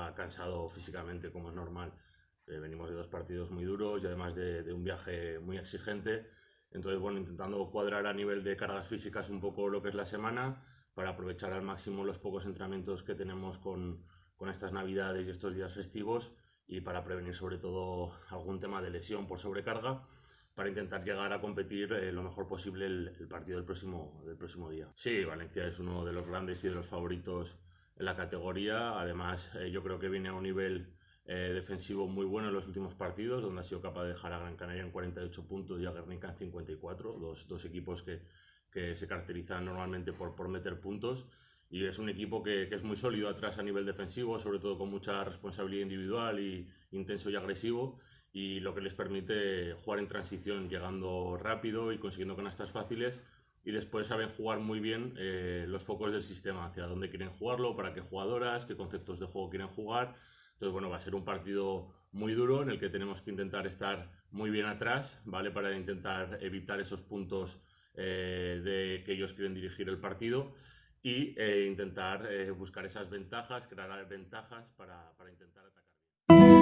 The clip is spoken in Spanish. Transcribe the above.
está cansado físicamente, como es normal. Venimos de 2 partidos muy duros y además de un viaje muy exigente. Entonces, bueno, intentando cuadrar a nivel de cargas físicas un poco lo que es la semana para aprovechar al máximo los pocos entrenamientos que tenemos con estas navidades y estos días festivos y para prevenir sobre todo algún tema de lesión por sobrecarga para intentar llegar a competir lo mejor posible el partido del próximo día. Sí, Valencia es uno de los grandes y de los favoritos en la categoría. Además, yo creo que viene a un nivel defensivo muy bueno en los últimos partidos, donde ha sido capaz de dejar a Gran Canaria en 48 puntos y a Guernica en 54, dos equipos que se caracterizan normalmente por meter puntos. Y es un equipo que es muy sólido atrás a nivel defensivo, sobre todo con mucha responsabilidad individual y intenso y agresivo, y lo que les permite jugar en transición, llegando rápido y consiguiendo canastas fáciles. Y después saben jugar muy bien los focos del sistema, hacia dónde quieren jugarlo, para qué jugadoras, qué conceptos de juego quieren jugar. Entonces, bueno, va a ser un partido muy duro en el que tenemos que intentar estar muy bien atrás, ¿vale? Para intentar evitar esos puntos de que ellos quieren dirigir el partido y intentar buscar esas ventajas, crear ventajas para intentar atacar bien.